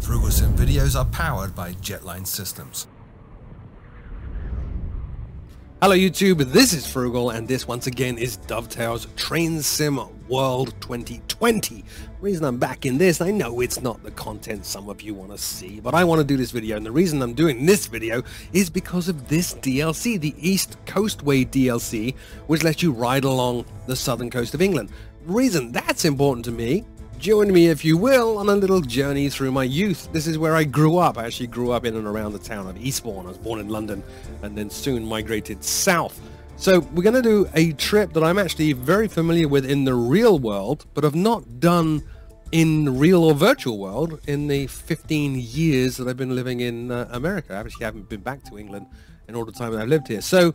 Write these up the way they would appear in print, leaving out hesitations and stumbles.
Froogle Sim videos are powered by Jetline Systems. Hello YouTube, this is Froogle, and this once again is Dovetail's Train Sim World 2020. The reason I'm back in this, I know it's not the content some of you want to see, but I want to do this video, and the reason I'm doing this video is because of this DLC, the East Coastway DLC, which lets you ride along the southern coast of England. The reason that's important to me, join me if you will on a little journey through my youth. This is where I grew up. I actually grew up in and around the town of Eastbourne. I was born in London and then soon migrated south. So we're going to do a trip that I'm actually very familiar with in the real world, but have not done in the real or virtual world in the 15 years that I've been living in America. I actually haven't been back to England in all the time that I've lived here. So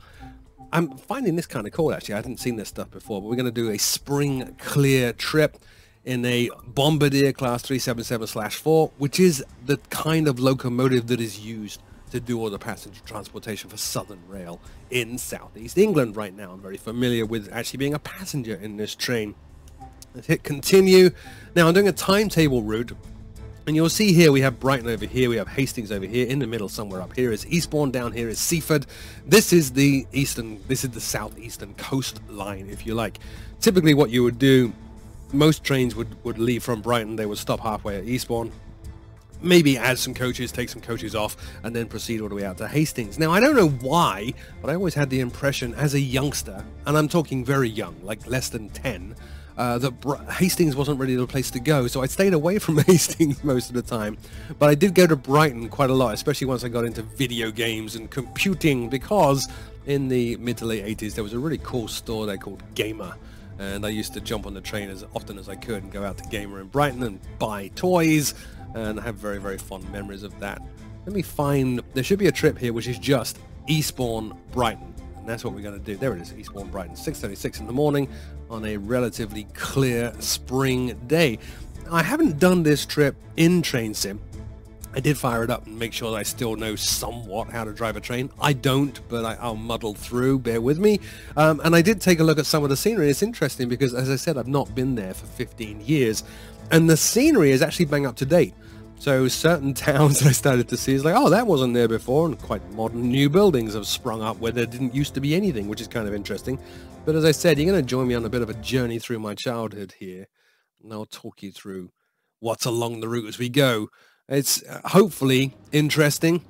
I'm finding this kind of cool, actually. I hadn't seen this stuff before, but we're going to do a spring clear trip in a Bombardier Class 377/4, which is the kind of locomotive that is used to do all the passenger transportation for Southern Rail in Southeast England right now. I'm very familiar with actually being a passenger in this train. Let's hit continue. Now I'm doing a timetable route, and you'll see here we have Brighton over here, we have Hastings over here, in the middle somewhere up here is Eastbourne, down here is Seaford. This is the southeastern coastline, if you like. Typically what you would do, most trains would leave from Brighton, they would stop halfway at Eastbourne, maybe add some coaches, take some coaches off, and then proceed all the way out to Hastings. Now, I don't know why, but I always had the impression as a youngster, and I'm talking very young, like less than 10, that Hastings wasn't really the place to go, so I stayed away from Hastings most of the time. But I did go to Brighton quite a lot, especially once I got into video games and computing, because in the mid to late 80s, there was a really cool store there called Gamer. And I used to jump on the train as often as I could and go out to Gamer in Brighton and buy toys, and I have very, very fond memories of that. Let me find, there should be a trip here which is just Eastbourne, Brighton, and that's what we're going to do. There it is, Eastbourne, Brighton, 6:36 in the morning on a relatively clear spring day. I haven't done this trip in Train Sim. I did fire it up and make sure that I still know somewhat how to drive a train. I don't, but I'll muddle through, bear with me. And I did take a look at some of the scenery. It's interesting because, as I said, I've not been there for 15 years. And the scenery is actually bang up to date. So certain towns that I started to see is like, oh, that wasn't there before. And quite modern new buildings have sprung up where there didn't used to be anything, which is kind of interesting. But as I said, you're going to join me on a bit of a journey through my childhood here. And I'll talk you through what's along the route as we go. It's hopefully interesting.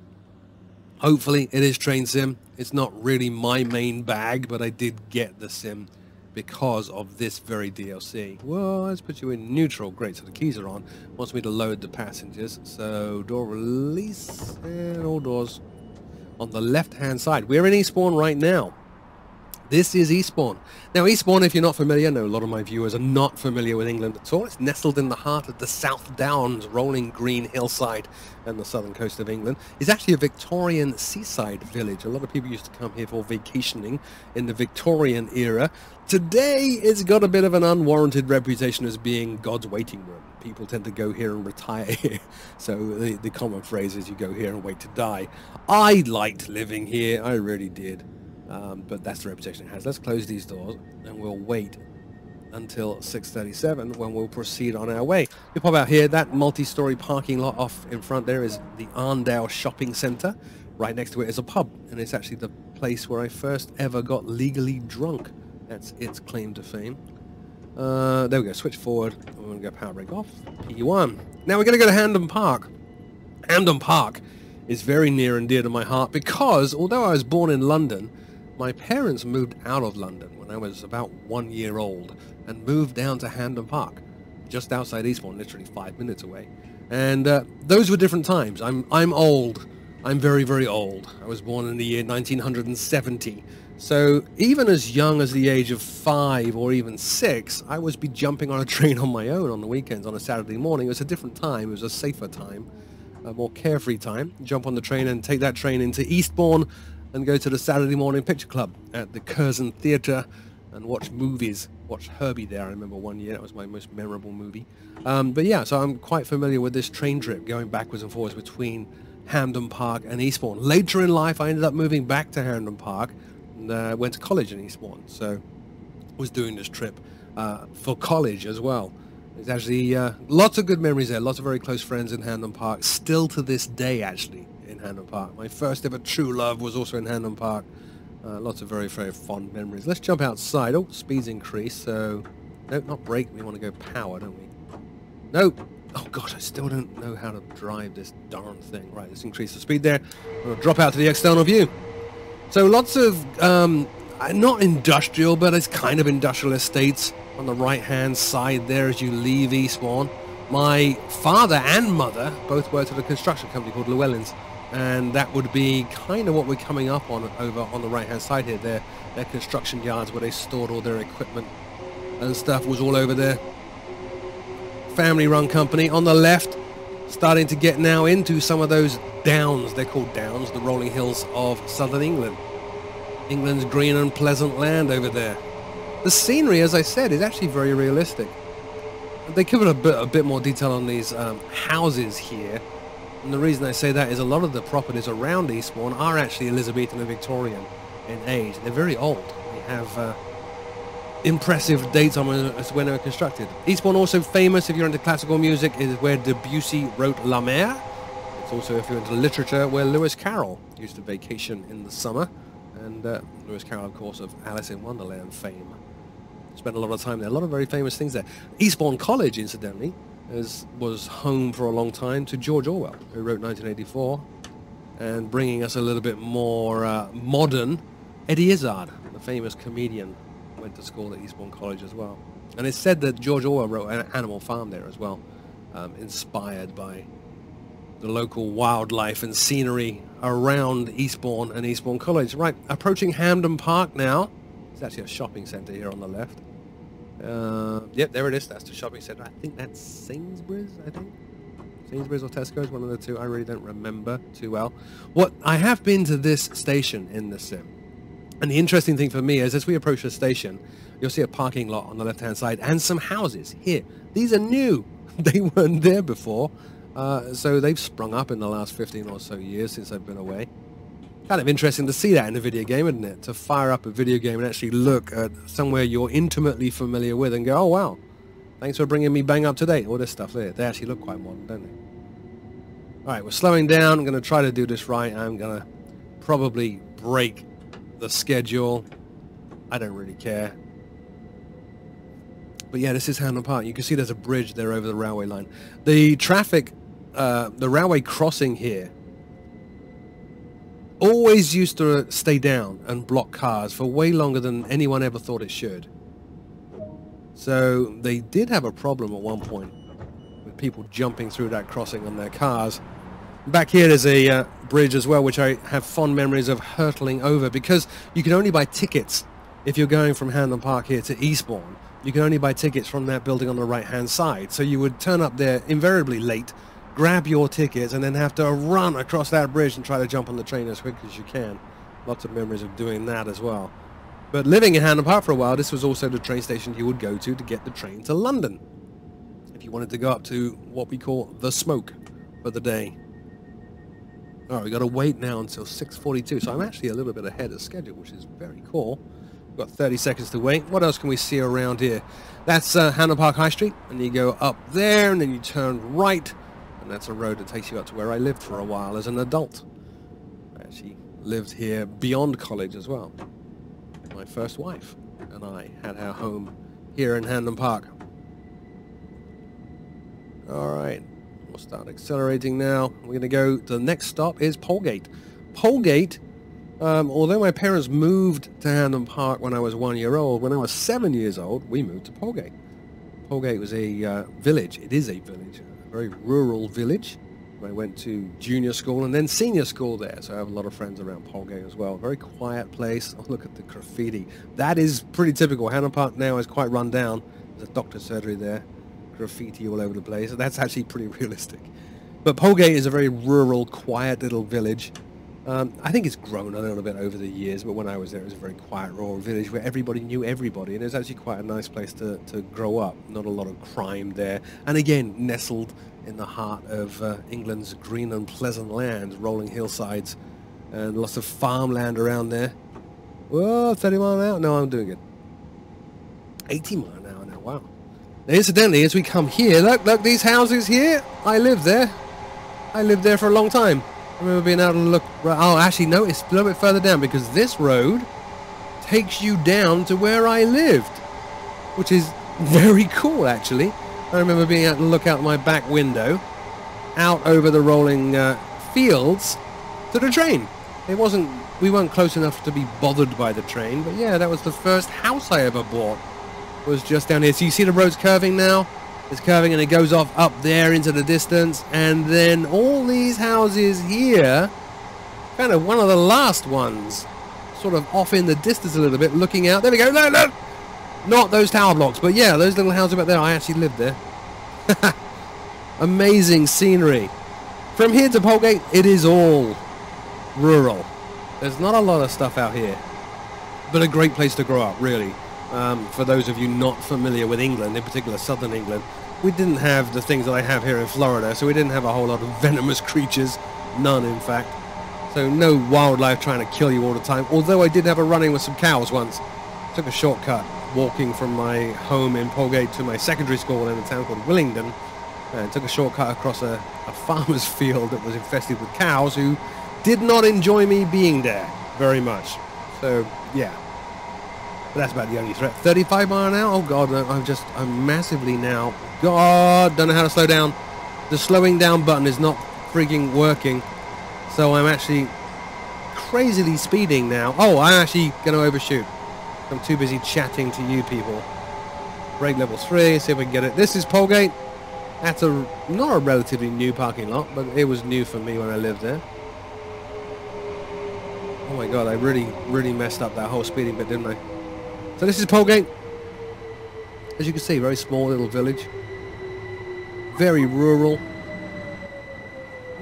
Hopefully it is Train Sim. It's not really my main bag, but I did get the sim because of this very DLC. Well, let's put you in neutral. Great, so the keys are on. Wants me to load the passengers. So door release and all doors on the left-hand side. We're in Eastbourne right now. This is Eastbourne. Now, Eastbourne, if you're not familiar, I know a lot of my viewers are not familiar with England at all. It's nestled in the heart of the South Downs, rolling green hillside and the southern coast of England. It's actually a Victorian seaside village. A lot of people used to come here for vacationing in the Victorian era. Today, it's got a bit of an unwarranted reputation as being God's waiting room. People tend to go here and retire here. So the common phrase is you go here and wait to die. I liked living here. I really did. But that's the reputation it has. Let's close these doors and we'll wait until 6:37 when we'll proceed on our way. You pop out here, that multi-story parking lot off in front there is the Arndale Shopping Centre. Right next to it is a pub, and it's actually the place where I first ever got legally drunk. That's its claim to fame. There we go, switch forward. We're going to go power brake off. P1. Now we're going to go to Hampden Park. Hampden Park is very near and dear to my heart because although I was born in London, my parents moved out of London when I was about 1 year old and moved down to Hampden Park, just outside Eastbourne, literally 5 minutes away. And those were different times. I'm old. I'm very, very old. I was born in the year 1970. So even as young as the age of 5 or even 6, I was be jumping on a train on my own on the weekends on a Saturday morning. It was a different time. It was a safer time, a more carefree time. Jump on the train and take that train into Eastbourne and go to the Saturday morning picture club at the Curzon Theatre and watch movies. Watch Herbie there. I remember one year. That was my most memorable movie. But yeah, so I'm quite familiar with this train trip going backwards and forwards between Hampden Park and Eastbourne. Later in life, I ended up moving back to Hampden Park and went to college in Eastbourne. So was doing this trip for college as well. There's actually lots of good memories there, lots of very close friends in Hamden Park, still to this day actually in Hamden Park. My first ever true love was also in Hamden Park. Lots of very, very fond memories. Let's jump outside. Oh, speed's increased, so... Nope, not brake. We want to go power, don't we? Nope. Oh, God, I still don't know how to drive this darn thing. Right, let's increase the speed there. We'll drop out to the external view. So lots of, not industrial, but it's kind of industrial estates on the right-hand side there as you leave Eastbourne. My father and mother both worked at a construction company called Llewellyn's, and that would be kind of what we're coming up on over on the right-hand side here. Their construction yards where they stored all their equipment and stuff was all over there. Family-run company. On the left, starting to get now into some of those downs. They're called downs, the rolling hills of southern England. England's green and pleasant land over there. The scenery, as I said, is actually very realistic. They give it a bit more detail on these houses here. And the reason I say that is a lot of the properties around Eastbourne are actually Elizabethan and Victorian in age. They're very old. They have impressive dates on when they were constructed. Eastbourne, also famous if you're into classical music, is where Debussy wrote La Mer. It's also, if you're into literature, where Lewis Carroll used to vacation in the summer. And Lewis Carroll, of course, of Alice in Wonderland fame. Spent a lot of time there. A lot of very famous things there. Eastbourne College, incidentally, was home for a long time to George Orwell, who wrote 1984. And bringing us a little bit more modern, Eddie Izzard, the famous comedian, went to school at Eastbourne College as well. And it's said that George Orwell wrote Animal Farm there as well, inspired by the local wildlife and scenery around Eastbourne and Eastbourne College. Right, approaching Hamden Park now. There's actually a shopping centre here on the left. Yep, there it is. That's the shopping centre. I think that's Sainsbury's, I think. Sainsbury's or Tesco's, one of the two. I really don't remember too well. I have been to this station in the sim. And the interesting thing for me is as we approach the station, you'll see a parking lot on the left-hand side and some houses here. These are new. They weren't there before. So they've sprung up in the last 15 or so years since I've been away. Kind of interesting to see that in a video game, isn't it? To fire up a video game and actually look at somewhere you're intimately familiar with and go, oh, wow, thanks for bringing me bang up to date. All this stuff there. They actually look quite modern, don't they? All right, we're slowing down. I'm going to try to do this right. I'm going to probably break the schedule. I don't really care. But yeah, this is Hamden Park. You can see there's a bridge there over the railway line. The traffic, the railway crossing here, always used to stay down and block cars for way longer than anyone ever thought it should. So they did have a problem at one point with people jumping through that crossing on their cars. Back here there's a bridge as well, which I have fond memories of hurtling over, because you can only buy tickets if you're going from Hamden Park here to Eastbourne. You can only buy tickets from that building on the right-hand side. So you would turn up there invariably late, grab your tickets, and then have to run across that bridge and try to jump on the train as quick as you can. Lots of memories of doing that as well. But living in Hamden Park for a while, this was also the train station you would go to get the train to London, if you wanted to go up to what we call the Smoke for the day. All right, we've got to wait now until 6:42, so I'm actually a little bit ahead of schedule, which is very cool. We've got 30 seconds to wait. What else can we see around here? That's Hamden Park High Street, and you go up there, and then you turn right, and that's a road that takes you up to where I lived for a while as an adult. I actually lived here beyond college as well. My first wife and I had our home here in Hamden Park. All right. We'll start accelerating now. We're going to go to the next stop is Polegate. Polegate, although my parents moved to Hamden Park when I was 1 year old, when I was 7 years old, we moved to Polegate. Polegate was a village. It is a village, a very rural village. I went to junior school and then senior school there, so I have a lot of friends around Polegate as well. Very quiet place. Oh, look at the graffiti. That is pretty typical. Hamden Park now is quite run down. There's a doctor's surgery there. Graffiti all over the place. That's actually pretty realistic. But Polegate is a very rural, quiet little village. I think it's grown a little bit over the years, but when I was there, it was a very quiet, rural village where everybody knew everybody, and it was actually quite a nice place to grow up. Not a lot of crime there. And again, nestled in the heart of England's green and pleasant lands, rolling hillsides, and lots of farmland around there. Whoa, 30 miles an hour? No, I'm doing it. 80 miles an hour now, wow. Incidentally, as we come here, look, these houses here, I lived there. I lived there for a long time. I remember being able to look, oh, actually, no, it's a little bit further down because this road takes you down to where I lived, which is very cool, actually. I remember being able to look out my back window, out over the rolling fields to the train. We weren't close enough to be bothered by the train, but yeah, that was the first house I ever bought. Was just down here. So you see the road's curving now? It's curving and it goes off up there into the distance, and then all these houses here, kind of one of the last ones, sort of off in the distance a little bit, looking out. There we go. No, not those tower blocks, but yeah, those little houses back there. I actually lived there. Amazing scenery. From here to Polegate, it is all rural. There's not a lot of stuff out here, but a great place to grow up, really. For those of you not familiar with England, in particular southern England, we didn't have the things that I have here in Florida, so we didn't have a whole lot of venomous creatures, none in fact. So no wildlife trying to kill you all the time, although I did have a run-in with some cows once. Took a shortcut walking from my home in Polegate to my secondary school in a town called Wilmington, and took a shortcut across a farmer's field that was infested with cows who did not enjoy me being there very much. So yeah. But that's about the only threat. 35 mile an hour? Oh god, no, I'm massively now. God, don't know how to slow down. The slowing down button is not freaking working. So I'm actually crazily speeding now. Oh, I'm actually going to overshoot. I'm too busy chatting to you people. Brake level 3, see if we can get it. This is Polegate. That's not a relatively new parking lot, but it was new for me when I lived there. Oh my god, I really messed up that whole speeding bit, didn't I? So this is Polegate. As you can see, very small little village. Very rural.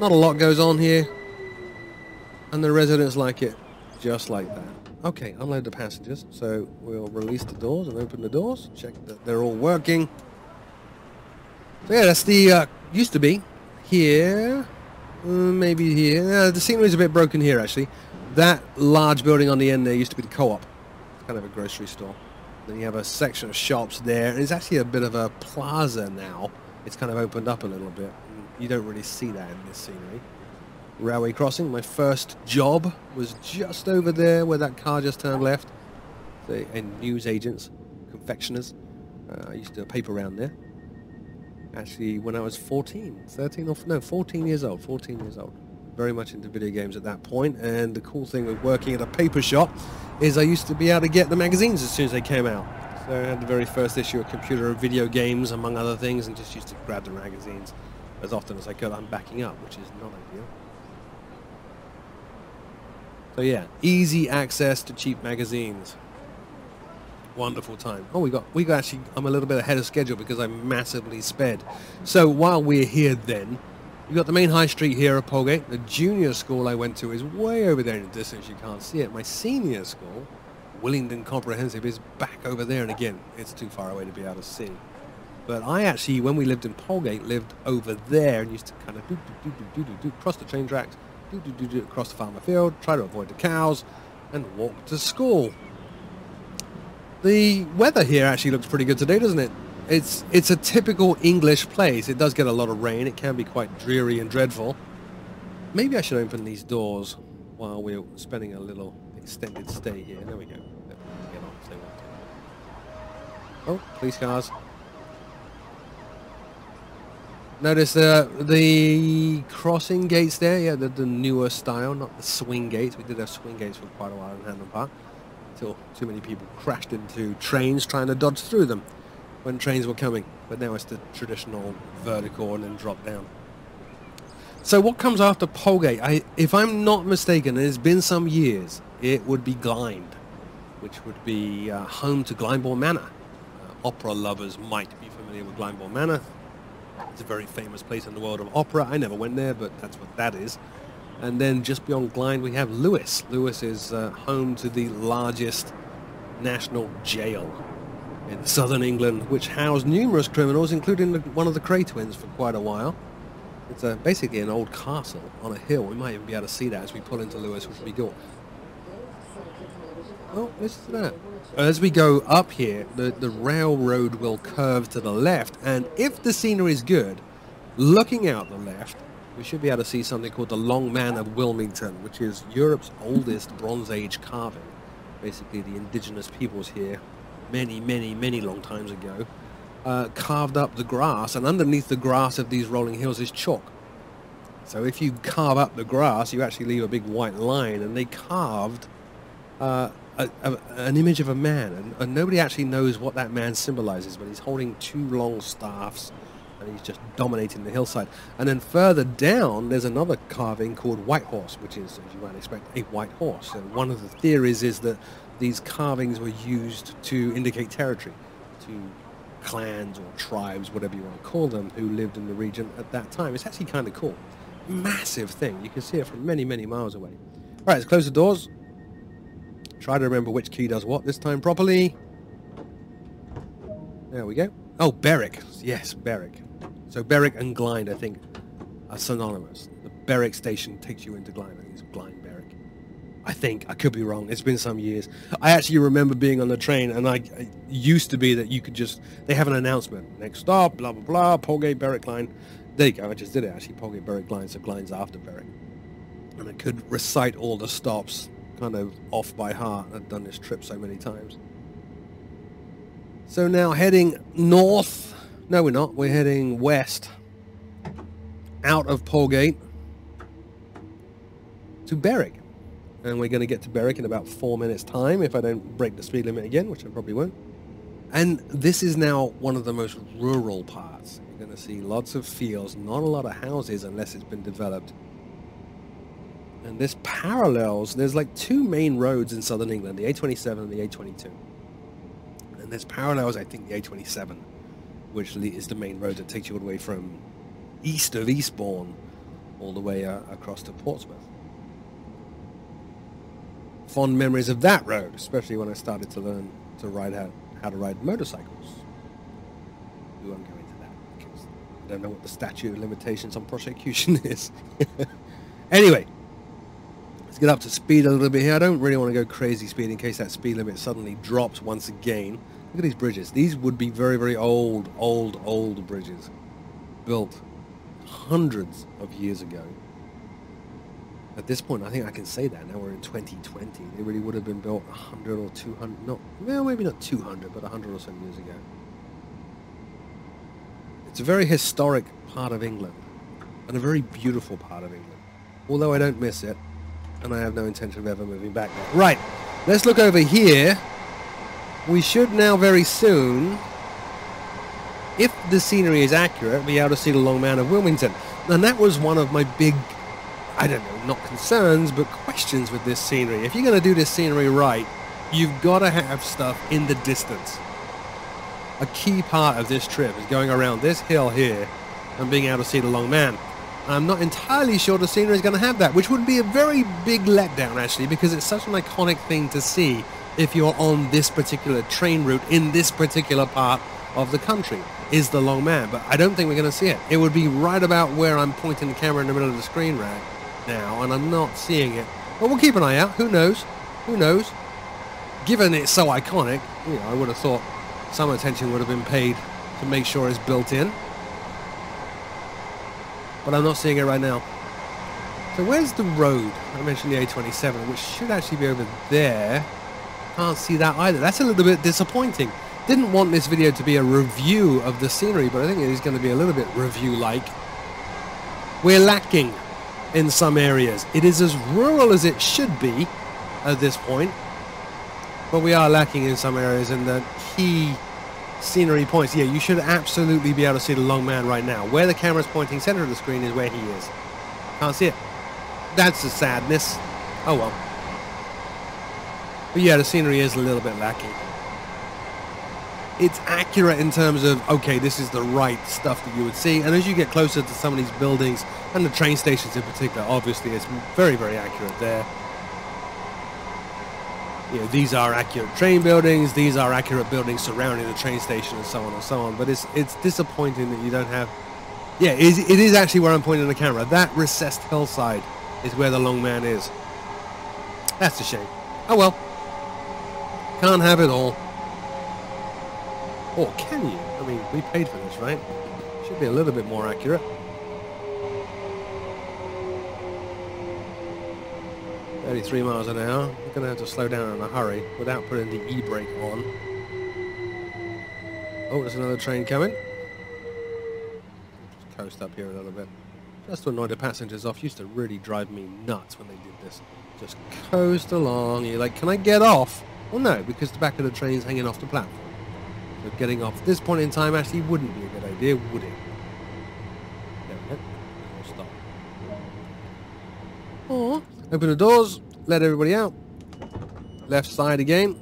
Not a lot goes on here. And the residents like it just like that. Okay, unload the passengers. So we'll release the doors and open the doors. Check that they're all working. So yeah, that's the, used to be here. Maybe here. The scenery's a bit broken here, actually. That large building on the end there used to be the co-op. Kind of a grocery store. Then you have a section of shops there, and it's actually a bit of a plaza now. It's kind of opened up a little bit. You don't really see that in this scenery. Railway crossing. My first job was just over there where that car just turned left. And news agents, confectioners. I used to do a paper round there. Actually, when I was 14 years old. 14 years old. Very much into video games at that point, and the cool thing with working at a paper shop is I used to be able to get the magazines as soon as they came out. So I had the very first issue of Computer and Video Games, among other things, and just used to grab the magazines as often as I could. I'm backing up, which is not ideal. So yeah, easy access to cheap magazines. Wonderful time. Oh, we got actually, I'm a little bit ahead of schedule because I massively sped. So while we're here then, you've got the main high street here at Polegate. The junior school I went to is way over there in the distance. You can't see it. My senior school, Wilmington Comprehensive, is back over there. And again, it's too far away to be able to see. But I actually, when we lived in Polegate, lived over there and used to kind of cross the train tracks, across the farmer field, try to avoid the cows, and walk to school. The weather here actually looks pretty good today, doesn't it? It's a typical English place. It does get a lot of rain. It can be quite dreary and dreadful. Maybe I should open these doors while we're spending a little extended stay here. There we go. Get on if they want to. Oh, police cars. Notice the crossing gates there. Yeah, the newer style, not the swing gates. We did have swing gates for quite a while in Hampden Park, until too many people crashed into trains trying to dodge through them when trains were coming. But now it's the traditional vertical and then drop down. So what comes after Polegate? If I'm not mistaken, it's been some years, it would be Glynde, which would be home to Glyndebourne Manor. Opera lovers might be familiar with Glyndebourne Manor. It's a very famous place in the world of opera. I never went there, but that's what that is. And then just beyond Glynde, we have Lewes. Lewes is home to the largest national jail in southern England, which housed numerous criminals, including one of the Cray twins for quite a while. It's basically an old castle on a hill. We might even be able to see that as we pull into Lewes, which would be cool. Oh, listen to that. As we go up here, the railroad will curve to the left, and if the scenery is good, looking out the left, we should be able to see something called the Long Man of Wilmington, which is Europe's oldest Bronze Age carving. Basically, the indigenous peoples here, many, many, many long times ago, carved up the grass, and underneath the grass of these rolling hills is chalk. So if you carve up the grass, you actually leave a big white line, and they carved an image of a man, and nobody actually knows what that man symbolizes, but he's holding two long staffs, and he's just dominating the hillside. And then further down, there's another carving called White Horse, which is, as you might expect, a white horse. And one of the theories is that these carvings were used to indicate territory to clans or tribes, whatever you want to call them, who lived in the region at that time. It's actually kind of cool. Massive thing. You can see it from many, many miles away. All right, let's close the doors. Try to remember which key does what this time properly. There we go. Oh, Berwick. Yes, Berwick. So Berwick and Glynde, I think, are synonymous. The Berwick station takes you into Glynde. I think it's Glynde, Berwick. I think. I could be wrong. It's been some years. I actually remember being on the train, and it used to be that you could just... They have an announcement. Next stop, blah, blah, blah, Polgate, Berwick, Glynde. There you go. I just did it, actually. Polgate, Berwick, Glynde. So Glynde's after Berwick. And I could recite all the stops kind of off by heart. I've done this trip so many times. So now heading north. No, we're not. We're heading west. Out of Polgate to Berwick. And we're going to get to Berwick in about 4 minutes time if I don't break the speed limit again, which I probably won't. And this is now one of the most rural parts. You're going to see lots of fields, not a lot of houses unless it's been developed. And this parallels, there's like two main roads in southern England, the A27 and the A22. And there's parallels, I think, the A27, which is the main road that takes you all the way from east of Eastbourne all the way across to Portsmouth. Fond memories of that road, especially when I started to learn to ride how to ride motorcycles. We won't go into that because I don't know what the statute of limitations on prosecution is. Anyway. Let's get up to speed a little bit here. I don't really want to go crazy speed in case that speed limit suddenly drops once again. Look at these bridges. These would be very, very old bridges. Built hundreds of years ago. At this point, I think I can say that. Now we're in 2020. They really would have been built 100 or 200, well, maybe not 200, but 100 or so years ago. It's a very historic part of England. And a very beautiful part of England. Although I don't miss it. And I have no intention of ever moving back there. Right, let's look over here. We should now very soon, if the scenery is accurate, be able to see the Long Man of Wilmington. And that was one of my big, I don't know, not concerns, but questions with this scenery. If you're going to do this scenery right, you've got to have stuff in the distance. A key part of this trip is going around this hill here and being able to see the Long Man. I'm not entirely sure the scenery is going to have that, which would be a very big letdown, actually, because it's such an iconic thing to see if you're on this particular train route in this particular part of the country, is the Long Man. But I don't think we're going to see it. It would be right about where I'm pointing the camera in the middle of the screen right now, and I'm not seeing it. But we'll keep an eye out. Who knows? Who knows? Given it's so iconic, you know, I would have thought some attention would have been paid to make sure it's built in. But I'm not seeing it right now. So where's the road? I mentioned the A27, which should actually be over there. Can't see that either. That's a little bit disappointing. Didn't want this video to be a review of the scenery, but I think it is going to be a little bit review-like. We're lacking in some areas. It is as rural as it should be at this point, but we are lacking in some areas in the key scenery points. Yeah, you should absolutely be able to see the Long Man right now. Where the camera's pointing center of the screen is where he is. Can't see it. That's the sadness. Oh well. But yeah, the scenery is a little bit lacking. It's accurate in terms of, okay, this is the right stuff that you would see, and as you get closer to some of these buildings, and the train stations in particular, obviously it's very, very accurate there. You know, these are accurate train buildings, these are accurate buildings surrounding the train station, and so on and so on. But it's disappointing that you don't have... Yeah, it is actually where I'm pointing the camera. That recessed hillside is where the Long Man is. That's a shame. Oh well. Can't have it all. Or can you? I mean, we paid for this, right? Should be a little bit more accurate. 33 miles an hour. You're going to have to slow down in a hurry without putting the e-brake on. Oh, there's another train coming. Just coast up here a little bit. Just to annoy the passengers off. Used to really drive me nuts when they did this. Just coast along. You're like, can I get off? Well, no, because the back of the train's hanging off the platform. So getting off at this point in time actually wouldn't be a good idea, would it? There we go. We'll stop. Oh. Open the doors, let everybody out. Left side again.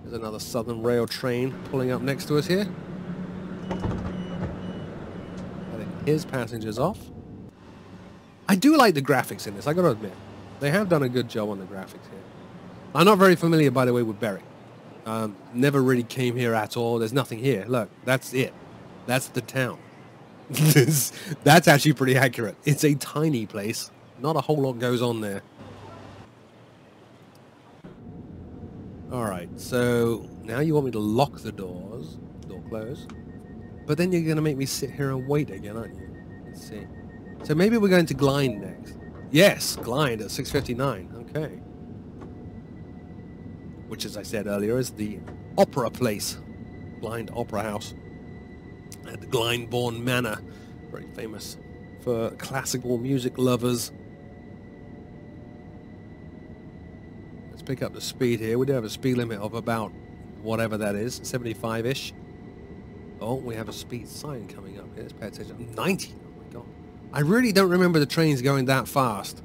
There's another Southern Rail train pulling up next to us here. Letting his passengers off. I do like the graphics in this, I gotta admit. They have done a good job on the graphics here. I'm not very familiar, by the way, with Berwick. Never really came here at all. There's nothing here. Look, that's it. That's the town. That's actually pretty accurate. It's a tiny place. Not a whole lot goes on there. Alright, so now you want me to lock the doors. Door closed. But then you're going to make me sit here and wait again, aren't you? Let's see. So maybe we're going to Glynde next. Yes, Glynde at 6:59. Okay. Which, as I said earlier, is the opera place. Glynde Opera House. At the Glyndebourne Manor. Very famous for classical music lovers. Let's pick up the speed here. We do have a speed limit of about whatever that is, 75-ish. Oh, we have a speed sign coming up here. Let's pay attention. 90. Oh my god. I really don't remember the trains going that fast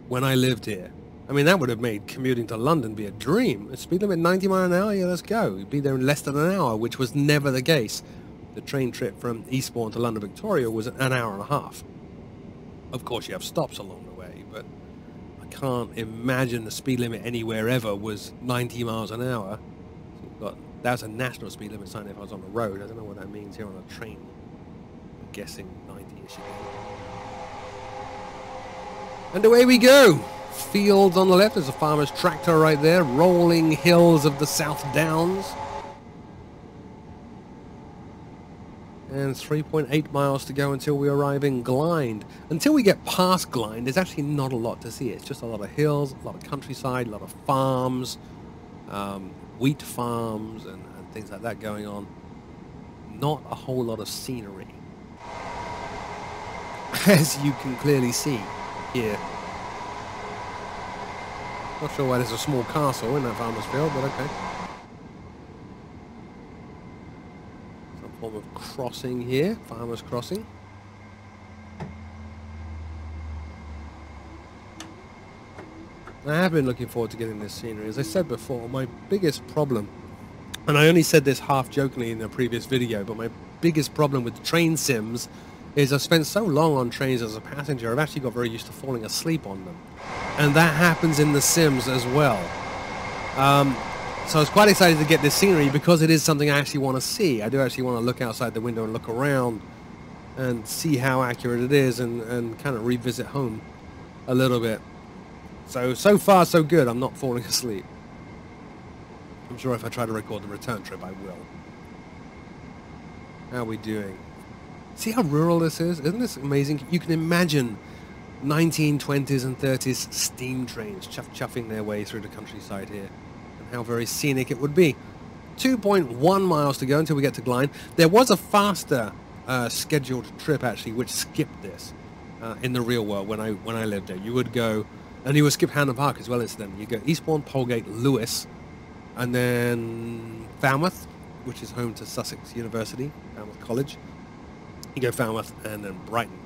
when I lived here. I mean, that would have made commuting to London be a dream. A speed limit 90 miles an hour? Yeah, let's go. You'd be there in less than an hour, which was never the case. The train trip from Eastbourne to London Victoria was an hour and a half. Of course, you have stops along the way, but I can't imagine the speed limit anywhere ever was 90 miles an hour. So you've got, that's a national speed limit sign if I was on the road. I don't know what that means here on a train. I'm guessing 90-ish again. And away we go. Fields on the left. There's a farmer's tractor right there. Rolling hills of the South Downs. And 3.8 miles to go until we arrive in Glynde. Until we get past Glynde, there's actually not a lot to see. It's just a lot of hills, a lot of countryside, a lot of farms, wheat farms, and things like that going on. Not a whole lot of scenery, as you can clearly see here. Not sure why there's a small castle in that farmer's field, but okay. Some form of crossing here, farmer's crossing. I have been looking forward to getting this scenery. As I said before, my biggest problem, and I only said this half jokingly in a previous video, but my biggest problem with train sims is I've spent so long on trains as a passenger, I've actually got very used to falling asleep on them. And that happens in the Sims as well. So I was quite excited to get this scenery because it is something I actually want to see. I do actually want to look outside the window and look around and see how accurate it is and kind of revisit home a little bit. So far so good. I'm not falling asleep. I'm sure if I try to record the return trip I will. How are we doing? See how rural this is? Isn't this amazing? You can imagine 1920s and 30s steam trains chuffing their way through the countryside here, and how very scenic it would be. 2.1 miles to go until we get to Glynde. There was a faster scheduled trip actually which skipped this in the real world when I lived there. You would go, and you would skip Hampden Park as well incidentally. You go Eastbourne, Polegate, Lewis, and then Falmouth, which is home to Sussex University, Falmouth College. You go Falmouth and then Brighton.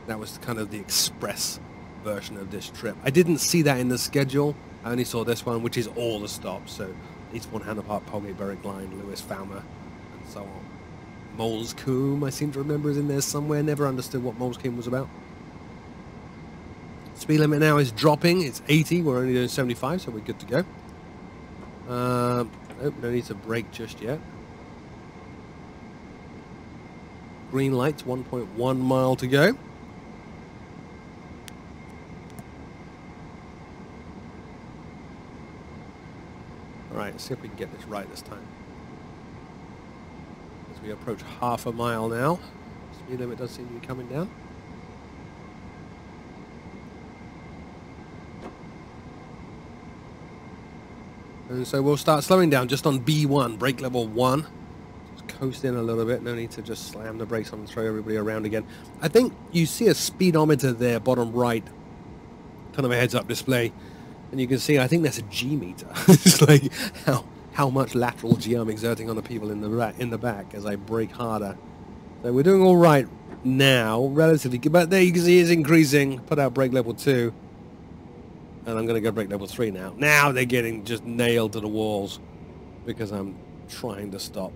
That was kind of the express version of this trip. I didn't see that in the schedule. I only saw this one, which is all the stops. So Eastbourne, Hampden Park, Polegate, Berwick, Glynde, Lewis, Falmouth, and so on. Molescombe, I seem to remember, is in there somewhere. Never understood what Molescombe was about. Speed limit now is dropping. It's 80. We're only doing 75, so we're good to go. Oh, no need to brake just yet. Green lights, 1.1 mile to go. Alright, let's see if we can get this right this time. As we approach half a mile now, speed limit does seem to be coming down. And so we'll start slowing down just on B1, brake level 1. Just coast in a little bit, no need to just slam the brakes on and throw everybody around again. I think you see a speedometer there, bottom right, kind of a heads-up display. And you can see, I think that's a G meter. It's like how much lateral G I'm exerting on the people in the back as I brake harder. So we're doing all right now, relatively good. But there you can see it's increasing. Put out brake level 2. And I'm going to go brake level 3 now. Now they're getting just nailed to the walls because I'm trying to stop.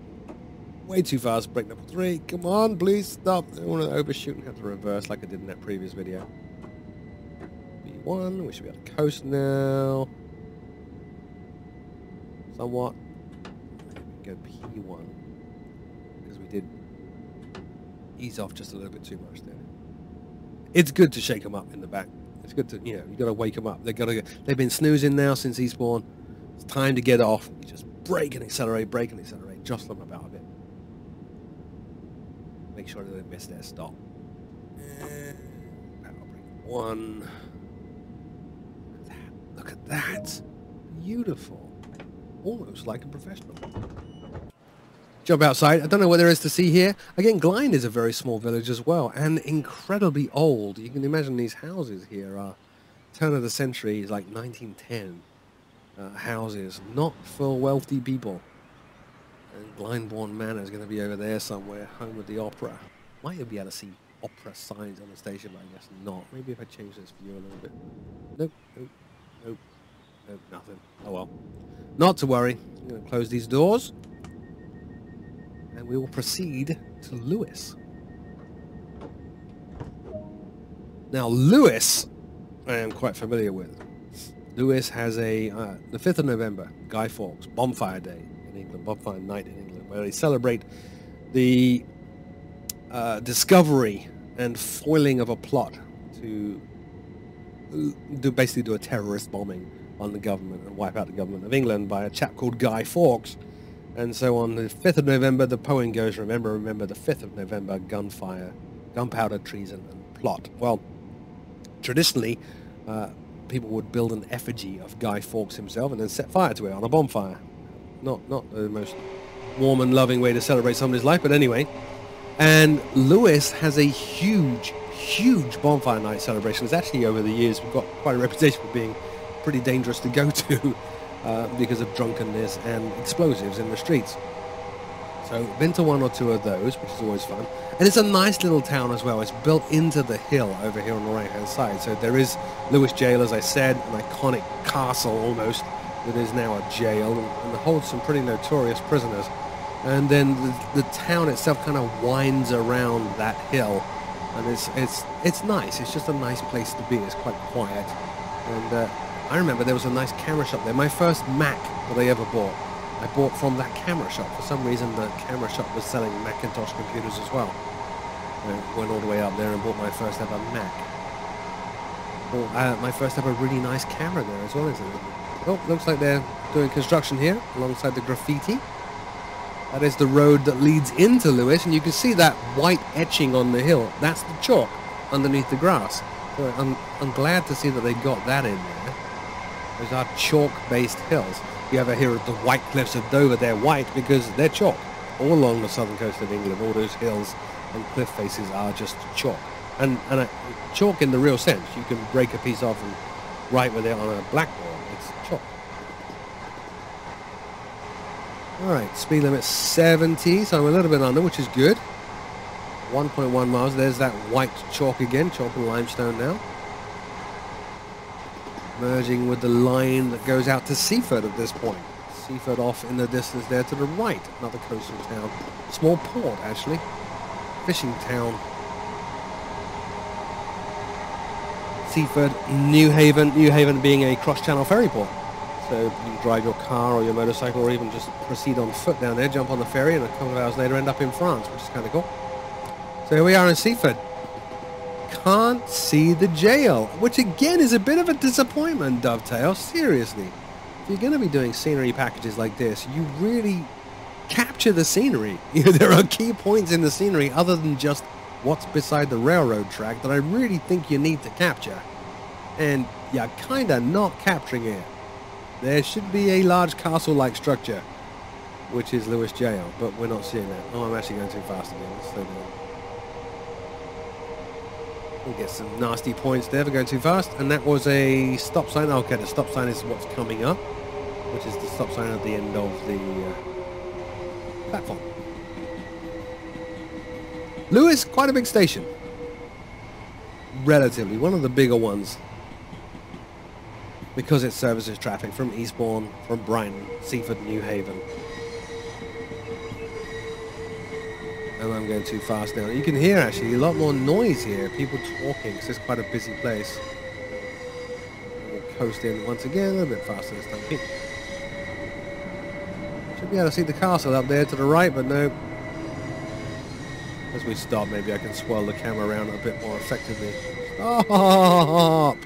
Way too fast. Brake level 3. Come on, please stop. I don't want to overshoot and have to reverse like I did in that previous video. B1. We should be able to coast now. Somewhat. Maybe go P1 because we did ease off just a little bit too much there. It's good to shake them up in the back. It's good to, you know, you got to wake them up. They've been snoozing now since Eastbourne. It's time to get off. You just brake and accelerate, jostle them about a bit. Make sure that they miss their stop. Power brake 1. Look at that. Beautiful. Almost like a professional. Jump outside. I don't know what there is to see here. Again, Glynde is a very small village as well, and incredibly old. You can imagine these houses here are turn of the century, like 1910 houses, not for wealthy people. And Glyndebourne Manor is going to be over there somewhere, home of the opera. Might be able to see opera signs on the station, but I guess not. Maybe if I change this view a little bit. Nope, nope, nope, nope, nothing. Oh well. Not to worry. I'm going to close these doors. And we will proceed to Lewes. Now, Lewes, I am quite familiar with. Lewes has a, the 5th of November, Guy Fawkes, Bonfire Day in England, Bonfire Night in England, where they celebrate the discovery and foiling of a plot to basically do a terrorist bombing on the government and wipe out the government of England by a chap called Guy Fawkes. And so on the 5th of November, the poem goes, remember, the 5th of November, gunfire, gunpowder, treason, and plot. Well, traditionally, people would build an effigy of Guy Fawkes himself and then set fire to it on a bonfire. Not the most warm and loving way to celebrate somebody's life, but anyway. And Lewes has a huge bonfire night celebration. It's actually, over the years, we've got quite a reputation for being pretty dangerous to go to. Because of drunkenness and explosives in the streets. So, been to one or two of those, which is always fun. And it's a nice little town as well. It's built into the hill over here on the right-hand side. So there is Lewes Jail, as I said, an iconic castle almost that is now a jail and holds some pretty notorious prisoners. And then the town itself kind of winds around that hill, and it's nice. It's just a nice place to be. It's quite quiet, and I remember there was a nice camera shop there. My first Mac that I ever bought, I bought from that camera shop. For some reason, the camera shop was selling Macintosh computers as well. I went all the way up there and bought my first ever Mac. My first ever really nice camera there as well, isn't it? Oh, looks like they're doing construction here alongside the graffiti. That is the road that leads into Lewes, and you can see that white etching on the hill. That's the chalk underneath the grass. So I'm glad to see that they got that in there. Those are chalk-based hills. You ever hear of the White Cliffs of Dover? They're white because they're chalk. All along the southern coast of England, all those hills and cliff faces are just chalk. And chalk in the real sense. You can break a piece off and write with it on a blackboard. It's chalk. Alright, speed limit 70, so I'm a little bit under, which is good. 1.1 miles. There's that white chalk again, chalk and limestone now. Merging with the line that goes out to Seaford at this point. Seaford off in the distance there to the right. Another coastal town. Small port, actually. Fishing town. Seaford, New Haven being a cross-channel ferry port. So you can drive your car or your motorcycle or even just proceed on foot down there, jump on the ferry, and a couple of hours later end up in France, which is kind of cool. So here we are in Seaford. Can't see the jail, which again is a bit of a disappointment, Dovetail. Seriously. if you're going to be doing scenery packages like this, you really capture the scenery. There are key points in the scenery other than just what's beside the railroad track that I really think you need to capture. And you're kind of not capturing it. There should be a large castle-like structure, which is Lewis Jail, but we're not seeing that. Oh, I'm actually going too fast again. Let's slow down. We'll get some nasty points there for going too fast. And that was a stop sign. Okay, the stop sign is what's coming up, which is the stop sign at the end of the platform. Lewis, quite a big station. Relatively, one of the bigger ones. Because it services traffic from Eastbourne, from Brighton, Seaford, New Haven. And I'm going too fast now. You can hear actually a lot more noise here. People talking, because it's quite a busy place. We'll coast in once again, a little bit faster this time. Should be able to see the castle up there to the right, but no. As we stop, maybe I can swirl the camera around a bit more effectively. Stop!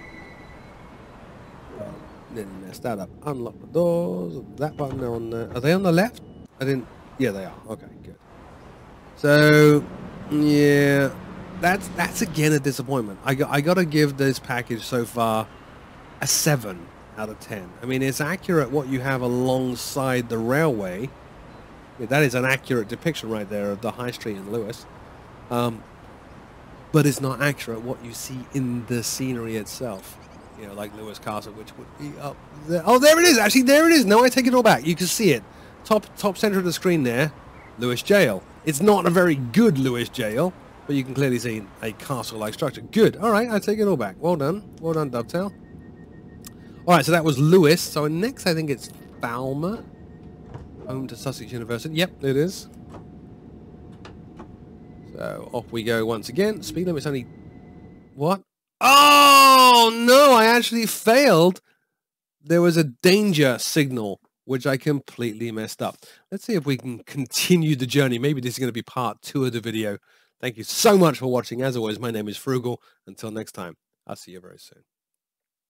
Didn't mess that up. Unlock the doors. That button on the... Are they on the left? I didn't... Yeah, they are. Okay, good. So, yeah, that's again a disappointment. I got to give this package so far a 7 out of 10. I mean, it's accurate what you have alongside the railway. Yeah, that is an accurate depiction right there of the High Street in Lewis. But it's not accurate what you see in the scenery itself. You know, like Lewis Castle, which would be up there. Oh, there it is. Actually, there it is. No, I take it all back. You can see it. Top center of the screen there. Lewis Jail. It's not a very good Lewis Jail, but you can clearly see a castle-like structure. Good. All right, I take it all back. Well done. Well done, Dovetail. All right, so that was Lewis. So next, I think it's Falmouth, home to Sussex University. Yep, it is. So off we go once again. Speed limit's only... What? Oh, no, I actually failed. There was a danger signal, which I completely messed up. Let's see if we can continue the journey. Maybe this is going to be part 2 of the video. Thank you so much for watching. As always, my name is Froogle. Until next time, I'll see you very soon.